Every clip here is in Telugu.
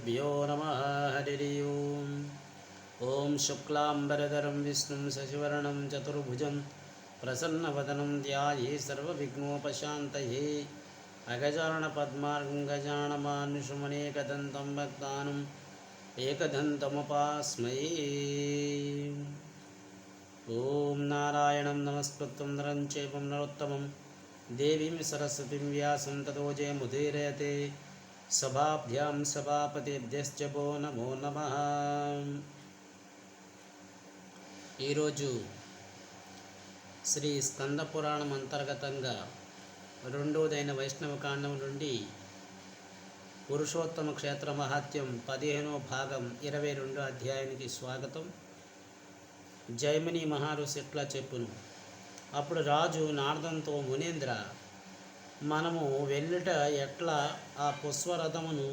श्रीगुरुभ्यो नमः। हरि ओम्। ॐ शुक्लाम्बरधरं विष्णुं शशिवर्णं चतुर्भुजं प्रसन्नवदनं ध्याये सर्वविघ्नोपशान्तये। अगजाननपद्मार्गं गजाननमानुषमनेकदन्तं भक्तानाम् एकदन्तमुपास्महे। ॐ नारायणं नमस्कृत्य नरं चैव नरोत्तमं देवीं सरस्वतीं व्यासं ततो जयमुदीरयते। सभाभ्यां सभापतिभ्यश्च वो नमो नमः। ఈరోజు శ్రీ స్కంద పురాణం అంతర్గతంగా రెండోదైన వైష్ణవ కాండం నుండి పురుషోత్తమ క్షేత్ర మహాత్యం 15వ భాగం 22వ అధ్యాయానికి స్వాగతం. జైమిని మహర్షి ఇట్లా చెప్పును. అప్పుడు రాజు నారదంతో, మునీంద్ర, మనము వెళ్ళుట ఎట్లా? ఆ పుష్పరథమును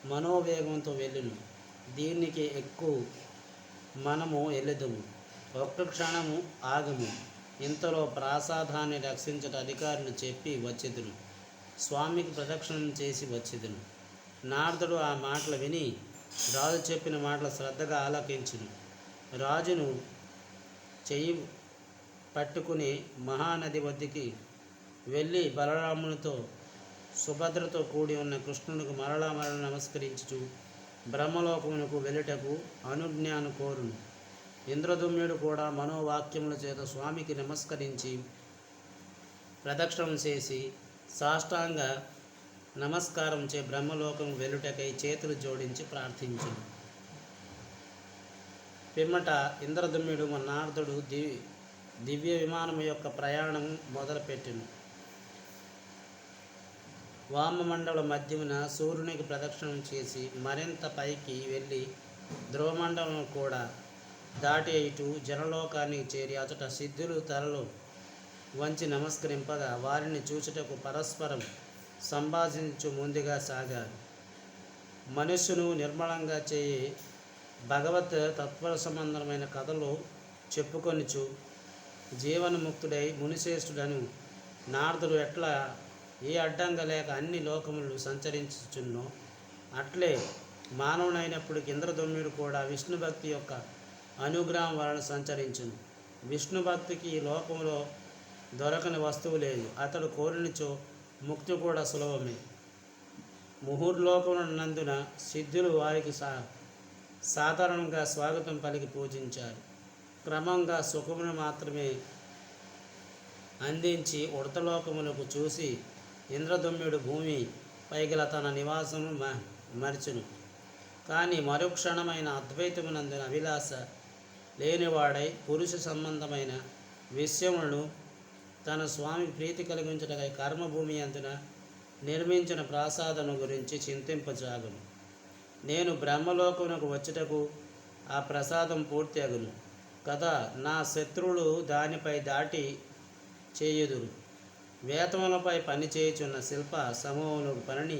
మనోవేగంతో వెళ్ళును, దీనికి ఎక్కువ మనము వెళ్ళదుము. ఒక్క క్షణము ఆగము. ఇంతలో ప్రాసాదాన్ని రక్షించట అధికారులు చెప్పి వచ్చేదును. స్వామికి ప్రదక్షిణం చేసి వచ్చేదును. నారదుడు ఆ మాటలు విని రాజు చెప్పిన మాటలు శ్రద్ధగా ఆలకించును. రాజును చెయ్యి పట్టుకుని మహానది వద్దకి వెళ్ళి బలరామునితో సుభద్రతో కూడి ఉన్న కృష్ణునికి మరలా నమస్కరించుచు బ్రహ్మలోకమునకు వెళ్ళుటకు అనుజ్ఞాను కోరును. ఇంద్రదుమ్యుడు కూడా మనోవాక్యముల చేత స్వామికి నమస్కరించి ప్రదక్షిణం చేసి సాష్టాంగ నమస్కారం చే బ్రహ్మలోకం వెళ్ళుటకై చేతులు జోడించి ప్రార్థించును. పిమ్మట ఇంద్రదుమ్యుడు నారదుడు దివ్య విమానం యొక్క ప్రయాణం మొదలుపెట్టును. వామమండల మధ్యమున సూర్యునికి ప్రదక్షిణం చేసి మరింత పైకి వెళ్ళి ధ్రువమండలం కూడా దాటి ఇటు జనలోకానికి చేరి అచట సిద్ధులు తలలో వంచి నమస్కరింపగా వారిని చూచుటకు పరస్పరం సంభాషించు ముందుగా సాగారు. మనుష్యును నిర్మలంగా చేయి భగవత్ తత్వ సంబంధమైన కథలు చెప్పుకొనిచు జీవన్ముక్తుడై మునిశ్రేష్ఠుడను నారదుడు ఎట్లా ఏ అడ్డంగా లేక అన్ని లోకములు సంచరించుచున్నో అట్లే మానవునైనప్పటికీ ఇంద్రదుమ్యుడు కూడా విష్ణు భక్తి యొక్క అనుగ్రహం వలన సంచరించును. విష్ణు భక్తికి ఈ లోకంలో దొరకని వస్తువు లేదు. అతడు కోరినచో ముక్తి కూడా సులభమే. ముహూర్లోకమునందున సిద్ధులు వారికి సాధారణంగా స్వాగతం పలికి పూజించారు. క్రమంగా సుఖమును మాత్రమే అందించి ఉడతలోకములకు చూసి ఇంద్రదుమ్యుడు భూమి పైగల తన నివాసము మరచును. కానీ మరుక్షణమైన అద్వైతమునందున అభిలాష లేనివాడై పురుష సంబంధమైన విషయములను తన స్వామి ప్రీతి కలిగించటకై కర్మభూమి అందున నిర్మించిన ప్రాసాదను గురించి చింతింపజాగును. నేను బ్రహ్మలోకమునకు వచ్చుటకు ఆ ప్రసాదం పూర్తి అగును కదా. నా శత్రువులు దానిపై దాటి చేయుదురు. వేతములపై పని చేయుచున్న శిల్ప సమూహములకు పనిని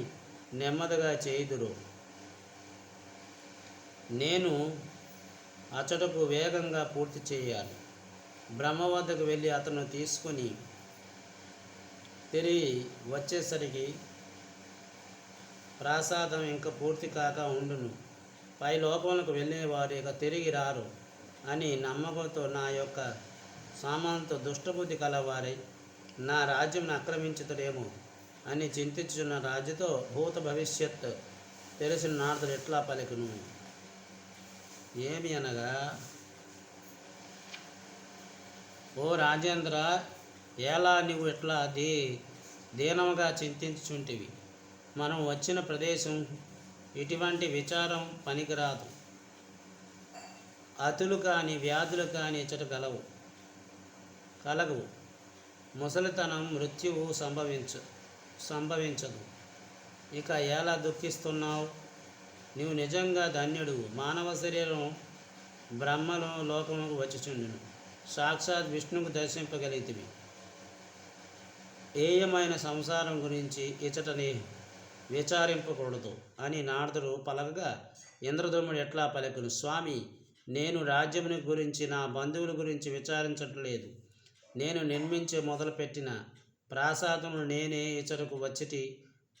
నెమ్మదిగా చేయుదురు. నేను అచటకు వేగంగా పూర్తి చేయాలి. బ్రహ్మ వద్దకు వెళ్ళి అతను తీసుకుని తిరిగి వచ్చేసరికి ప్రసాదం ఇంకా పూర్తి కాక ఉండును. పై లోకములకు వెళ్ళిన వారు ఇక తిరిగి రారు అని నమ్మకంతో నా యొక్క సామాన్తో దుష్టబుద్ధి కలవారై నా రాజ్యంను ఆక్రమించుతారేమో అని చింతించున్న రాజుతో భూత భవిష్యత్ తెలిసిన నారదుడు ఎట్లా పలికును. ఏమి అనగా, ఓ రాజేంద్ర, ఎలా నువ్వు ఎట్లా దీనముగా చింతించుచుంటివి? మనం వచ్చిన ప్రదేశం ఇటువంటి విచారం పనికిరాదు. అతులు కానీ వ్యాధులు కానీ ఇచ్చట కలగవు. ముసలితనం మృత్యువు సంభవించదు. ఇక ఎలా దుఃఖిస్తున్నావు? నీవు నిజంగా ధన్యుడు. మానవ శరీరం బ్రహ్మలో లోకముకు వచ్చిచుండును. సాక్షాత్ విష్ణువుకు దర్శింపగలిగితివి. ఏయమైన సంసారం గురించి ఇచ్చటని విచారింపకూడదు అని నారదుడు పలకగా ఇంద్రదుమ్యుడు ఎట్లా పలుకును. స్వామి, నేను రాజ్యముని గురించి నా బంధువుల గురించి విచారించట్లేదు. నేను నిర్మించే మొదలుపెట్టిన ప్రాసాదమును నేనే ఇచ్చటకు వచ్చిటి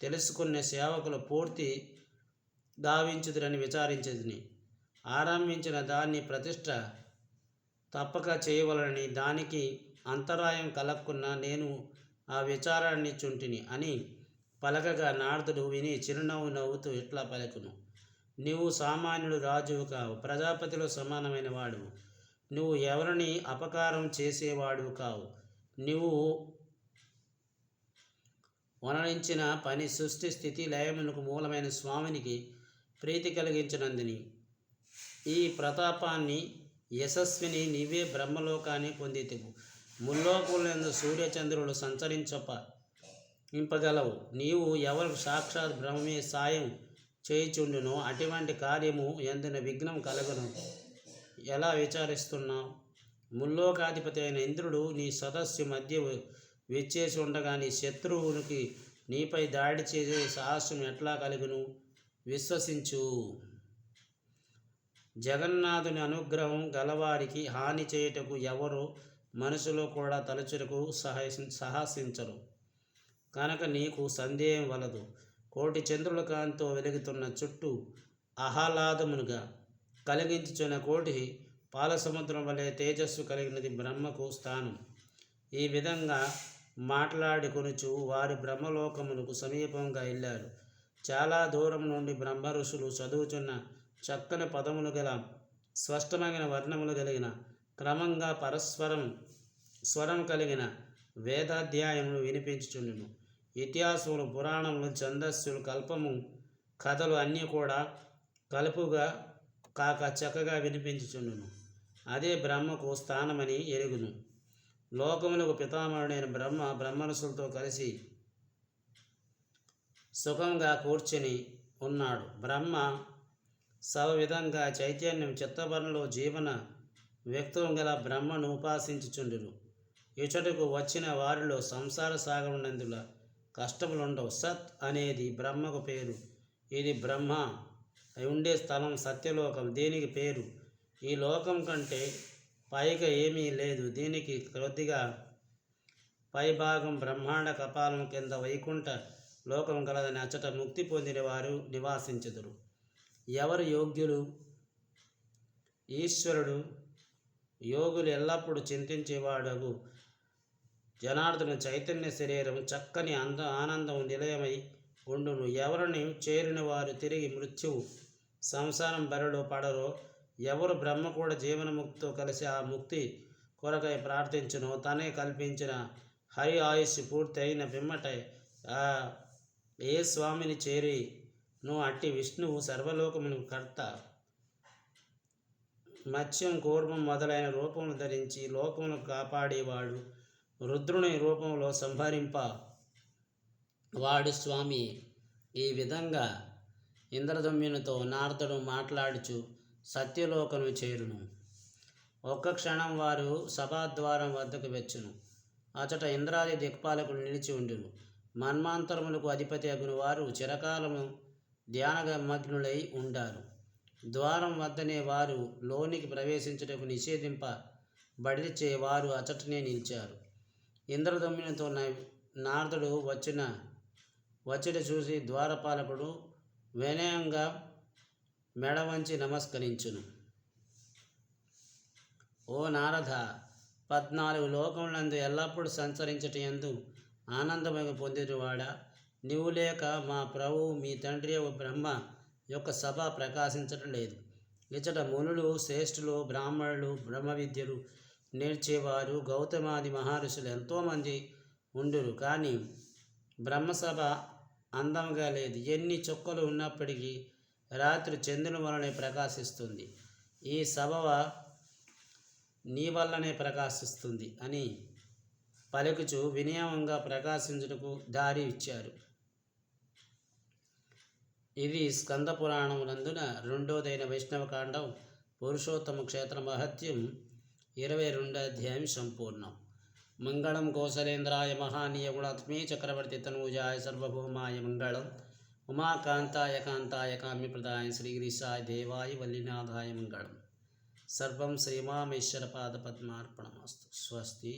తెలుసుకున్న సేవకులు పూర్తి గావించుదురని విచారించదుని. ఆరంభించిన దాన్ని ప్రతిష్ట తప్పక చేయవలనని, దానికి అంతరాయం కలగకున్నా నేను ఆ విచారాన్ని చుంటిని అని పలకగా నారదుడు విని చిరునవ్వు నవ్వుతూ ఇట్లా పలుకును: నీవు సామాన్యుడు రాజువు కావు, ప్రజాపతిలో సమానమైన వాడువు. నువ్వు ఎవరిని అపకారం చేసేవాడు కావు. నువ్వు వనరించిన పని సృష్టి స్థితి లయమునకు మూలమైన స్వామినికి ప్రీతి కలిగించినందుని ఈ ప్రతాపాన్ని యశస్విని నీవే బ్రహ్మలోకాన్ని పొందితివు. ముల్లోకులందు సూర్యచంద్రులు ఇంపగలవు. నీవు ఎవరు సాక్షాత్ బ్రహ్మే సాయం చేయుచుండునో అటువంటి కార్యము ఎందున విఘ్నం కలగను ఎలా విచారిస్తున్నావు? ముల్లోకాధిపతి అయిన ఇంద్రుడు నీ సదస్సు మధ్య విచ్చేసి ఉండగా నీ శత్రువునికి నీపై దాడి చేసే సాహసం ఎట్లా కలుగును? విశ్వసించు. జగన్నాథుని అనుగ్రహం గలవారికి హాని చేయుటకు ఎవరు మనసులో కూడా తలచుటకు సాహసించరు కనుక నీకు సందేహం వలదు. కోటి చంద్రుల కాంతితో వెలుగుతున్న చుట్టూ ఆహ్లాదమునుగా కలిగించుచున్న కోటి పాలసముద్రం వలె తేజస్సు కలిగినది బ్రహ్మకు స్థానం. ఈ విధంగా మాట్లాడుకొనుచు వారి బ్రహ్మలోకమునకు సమీపంగా వెళ్ళారు. చాలా దూరం నుండి బ్రహ్మ ఋషులు చదువుచున్న చక్కని పదములు గల స్పష్టమైన వర్ణములు కలిగిన క్రమంగా స్వరం కలిగిన వేదాధ్యాయములు వినిపించుచుండును. ఇతిహాసములు, పురాణములు, ఛందస్సులు, కల్పము, కథలు అన్నీ కూడా కలుపుగా కాక చక్కగా వినిపించుచుండును. అదే బ్రహ్మకు స్థానమని ఎరుగును. లోకములకు పితామహుడైన బ్రహ్మఋషులతో కలిసి సుఖంగా కూర్చొని ఉన్నాడు. బ్రహ్మ సవ విధంగా చైతన్యం చిత్తవరణలో జీవన వ్యక్తం గల బ్రహ్మను ఉపాసించుచుండును. ఇచ్చటకు వచ్చిన వారిలో సంసార సాగమునందుల కష్టములుండవు. సత్ అనేది బ్రహ్మకు పేరు. ఇది బ్రహ్మ ఉండే స్థలం సత్యలోకం. దీనికి పేరు. ఈ లోకం కంటే పైగా ఏమీ లేదు. దీనికి కొద్దిగా పైభాగం బ్రహ్మాండ కపాలం కింద వైకుంఠ లోకం కలదని అచ్చట ముక్తి పొందిన వారు నివాసించుదురు. ఎవరు యోగ్యులు? ఈశ్వరుడు. యోగులు ఎల్లప్పుడూ చింతించేవాడగు జనార్దను చైతన్య శరీరం చక్కని ఆనందం నిలయమై ఉండును. ఎవరిని చేరిన వారు తిరిగి మృత్యువు సంసారం బరిలో పడరో, ఎవరు బ్రహ్మ కూడా జీవనముక్తితో కలిసి ఆ ముక్తి కొరకై ప్రార్థించునో, తనే కల్పించిన హరి ఆయుష్ పూర్తి అయిన పిమ్మట ఏ స్వామిని చేరి నువ్వు అట్టి విష్ణువు సర్వలోకమును కర్త. మత్స్యం, కూర్మం మొదలైన రూపములు ధరించి లోకమును కాపాడేవాడు. రుద్రుని రూపంలో సంహరింప వాడు స్వామి. ఈ విధంగా ఇంద్రదమ్యునితో నారదుడు మాట్లాడుచు సత్యలోకను చేరును. ఒక్క క్షణం వారు సభాద్వారం వద్దకు వచ్చును. అచట ఇంద్రాది దిక్పాలకులు నిలిచి ఉండును. మన్మాంతరములకు అధిపతి అగును వారు చిరకాలము ధ్యానమగ్నులై ఉండారు. ద్వారం వద్దనే వారు లోనికి ప్రవేశించుటకు నిషేధింపబడిచే వారు అచటనే నిలిచారు. ఇంద్రదమ్యునితో నారదుడు వచ్చుట చూసి ద్వారపాలకుడు వినయంగా మెడ వంచి నమస్కరించును. ఓ నారద, 14 లోకములందు ఎల్లప్పుడూ సంచరించట యందు ఆనందమయ పొందినవాడా, నీవు లేక మా ప్రభువు మీ తండ్రి బ్రహ్మ యొక్క సభ ప్రకాశించటం లేదు. ఇచ్చట మునులు, శ్రేష్ఠులు, బ్రాహ్మణులు, బ్రహ్మ విద్యలు నేర్చేవారు, గౌతమాది మహర్షులు ఎంతోమంది ఉండురు. కానీ బ్రహ్మసభ అందంగా లేదు. ఎన్ని చుక్కలు ఉన్నప్పటికీ రాత్రి చంద్రుని వలనే ప్రకాశిస్తుంది. ఈ సభ నీ వల్లనే ప్రకాశిస్తుంది అని పలుకుచు వినయంగా ప్రకాశించుటకు దారి ఇచ్చారు. ఇది స్కంద పురాణమునందున 2వదైన వైష్ణవకాండం పురుషోత్తమ క్షేత్ర మహత్యం 22వ అధ్యాయం సంపూర్ణం. మంగళం కౌసలేంద్రాయ మహానీయ గుణాత్మే చక్రవర్తి తనూజాయ సర్వభౌమాయ మంగళం. ఉమాకాంతాయ కాంతాయ కామ్యప్రదాయ శ్రీగిరీశాయ దేవాయ వల్లినాథాయ మంగళం. సర్వం శ్రీమామేశ్వర పాదపద్మార్పణమస్తు. స్వస్తి.